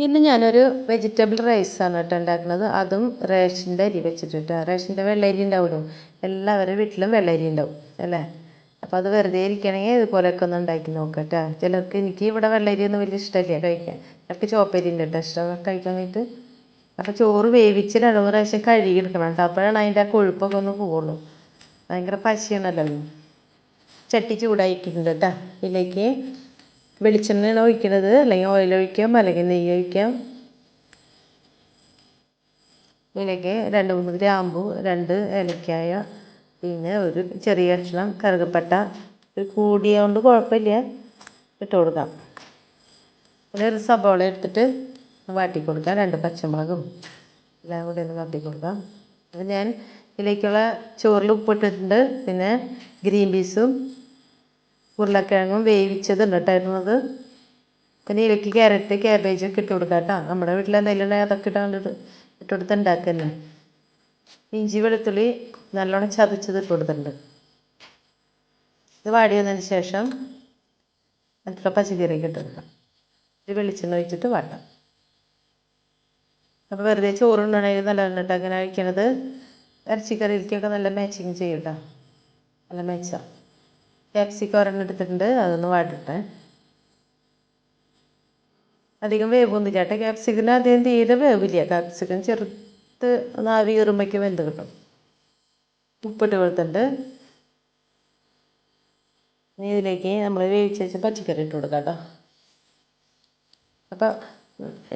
ഇന്ന് ഞാനൊരു വെജിറ്റബിൾ റൈസാണ് കേട്ടോ ഉണ്ടാക്കുന്നത്. അതും റേഷൻ്റെ അരി വെച്ചിട്ട്. റേഷൻ്റെ വെള്ളരി ഉണ്ടാവുമല്ലോ, എല്ലാവരുടെ വീട്ടിലും വെള്ളരി ഉണ്ടാവും അല്ലേ. അപ്പോൾ അത് വെറുതെ ഇരിക്കണമെങ്കിൽ ഇതുപോലെയൊക്കെ ഒന്ന് ഉണ്ടാക്കി നോക്കാം കേട്ടോ. ചിലർക്ക്, എനിക്ക് ഇവിടെ വെള്ളരി ഒന്നും വലിയ ഇഷ്ടമില്ല കഴിക്കാൻ. എനിക്ക് ചോപ്പരി ഉണ്ട് കേട്ടോ ഇഷ്ടം കഴിക്കാൻ വേണ്ടിയിട്ട്. അപ്പോൾ ചോറ് വേവിച്ച് 2-3 പ്രാവശ്യം കഴുകി എടുക്കണം കേട്ടോ. അപ്പോഴാണ് അതിൻ്റെ ആ കൊഴുപ്പൊക്കെ ഒന്ന് പോവുള്ളൂ. ഭയങ്കര പശയാണല്ലോ. ചട്ടി ചൂടായിട്ടുണ്ട് കേട്ടോ. ഇതിലേക്ക് വെളിച്ചെണ്ണയാണ് ഒഴിക്കുന്നത്, അല്ലെങ്കിൽ ഓയിൽ ഒഴിക്കാം, അല്ലെങ്കിൽ നെയ്യ് ഒഴിക്കാം. ഇതിലേക്ക് 2-3 ഗ്രാമ്പു, 2 ഏലക്കായ, പിന്നെ ഒരു ചെറിയ കഷ്ണം കറുകപ്പട്ട. ഇത് കൂടിയതുകൊണ്ട് കുഴപ്പമില്ല, ഇട്ട് കൊടുക്കാം. പിന്നെ ഒരു സബോള എടുത്തിട്ട് വാട്ടി കൊടുക്കാം. 2 പച്ചമുളകും എല്ലാം കൂടി ഒന്ന് വാട്ടി കൊടുക്കാം. അപ്പോൾ ഞാൻ ഇതിലേക്കുള്ള ചോറിൽ ഉപ്പിട്ടിട്ടുണ്ട്. പിന്നെ ഗ്രീൻ പീസും ഉരുളക്കിഴങ്ങും വേവിച്ചതുണ്ട് ഇട്ടായിരുന്നത്. പിന്നെ ഇതിലേക്ക് ക്യാരറ്റ്, ക്യാബേജൊക്കെ ഇട്ട് കൊടുക്കാം കേട്ടോ. നമ്മുടെ വീട്ടിൽ എന്തെങ്കിലും ഉണ്ടെങ്കിൽ അതൊക്കെ ഇട്ട് കൊടുത്ത് ഉണ്ടാക്കുന്നത്. ഇഞ്ചി വെളുത്തുള്ളി നല്ലോണം ചതച്ചത് ഇട്ട് കൊടുത്തിട്ടുണ്ട്. ഇത് വാടി വന്നതിന് ശേഷം അതിലുള്ള പച്ചക്കറിയൊക്കെ ഇട്ട് കൊടുക്കാം. ഇത് വെളിച്ചെണ്ണ ഒഴിച്ചിട്ട് വാട്ടാം. അപ്പോൾ വെറുതെ ചോറുണ്ടാണെങ്കിൽ നല്ലതാണ് കേട്ടോ അങ്ങനെ കഴിക്കണത്. ഇറച്ചിക്കറിയിലേക്കൊക്കെ നല്ല മാച്ചിങ് ചെയ്യും കേട്ടോ, നല്ല മാച്ചാ. ക്യാപ്സിക്കം ഒരെണ്ണം എടുത്തിട്ടുണ്ട്, അതൊന്ന് വാട്ടട്ടെ. അധികം വേവൊന്നുമില്ല കേട്ടോ. ക്യാപ്സിക്കന് അധികം തീരെ വേവില്ല. ക്യാപ്സിക്കം ചെറുത്ത് ഒന്ന് ആവി കയറുമ്പോഴേക്കും വെന്ത് കിട്ടും. ഉപ്പിട്ട് കൊടുത്തിട്ടുണ്ട്. ഇനി ഇതിലേക്ക് നമ്മൾ വേവിച്ച് വെച്ച പച്ചക്കറി ഇട്ട് കൊടുക്കാം കേട്ടോ. അപ്പോൾ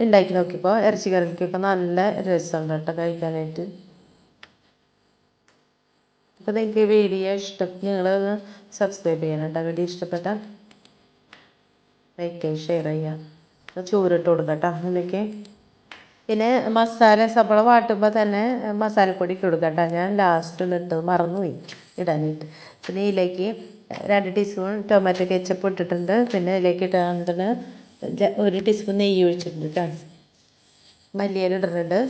ഉണ്ടാക്കി നോക്കിയപ്പോൾ ഇറച്ചിക്കറിക്കൊക്കെ നല്ല രസമുണ്ട് കേട്ടോ കഴിക്കാനായിട്ട്. അപ്പോൾ നിങ്ങൾക്ക് വീഡിയോ നിങ്ങളൊന്ന് സബ്സ്ക്രൈബ് ചെയ്യണം കേട്ടോ. വീഡിയോ ഇഷ്ടപ്പെട്ടാൽ ലൈക്ക് ചെയ്യുക, ഷെയർ ചെയ്യുക. ചോറിട്ട് കൊടുക്കാം കേട്ടോ അതിലേക്ക്. പിന്നെ മസാല സബോള വാട്ടുമ്പോൾ തന്നെ മസാലപ്പൊടി ഇട്ട് കൊടുക്കാം കേട്ടോ. ഞാൻ ലാസ്റ്റ് ഇട്ടത് മറന്നുപോയി ഇടാനായിട്ട്. പിന്നെ ഇതിലേക്ക് 2 ടീസ്പൂൺ ടൊമാറ്റോ കെച്ചപ്പ് ഇട്ടിട്ടുണ്ട്. പിന്നെ ഇതിലേക്ക് ഇട്ടാൽ 1 ടീസ്പൂൺ നെയ്യ് ഒഴിച്ചിട്ടുണ്ട് കേട്ടോ. മല്ലിയില ഇട്ടിട്ടുണ്ട്.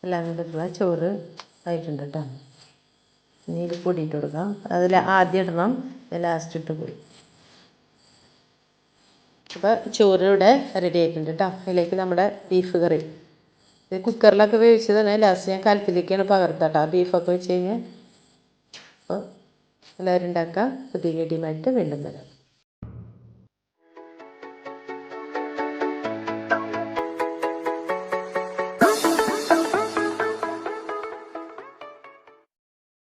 എല്ലാം കൊണ്ടിട്ടുള്ള ചോറ് ആയിട്ടുണ്ട് കേട്ടോ. ഇനി ഇത് പൊടി ഇട്ട് കൊടുക്കാം. അതിൽ ആദ്യം ഇടണം, ലാസ്റ്റ് ഇട്ട് പോയി. അപ്പോൾ ചോറ് ഇവിടെ റെഡി ആയിട്ടുണ്ട് കേട്ടോ. അതിലേക്ക് നമ്മുടെ ബീഫ് കറി, ഇത് കുക്കറിലൊക്കെ വേവിച്ച് തന്നെ ലാസ്റ്റ് ഞാൻ കലത്തിലേക്കാണ് പകർത്താം കേട്ടോ ബീഫൊക്കെ വെച്ച് കഴിഞ്ഞാൽ. അപ്പോൾ എല്ലാവരും ഉണ്ടാക്കുക. പുതിയ വീഡിയോയുമായിട്ട് വീണ്ടും വരാം.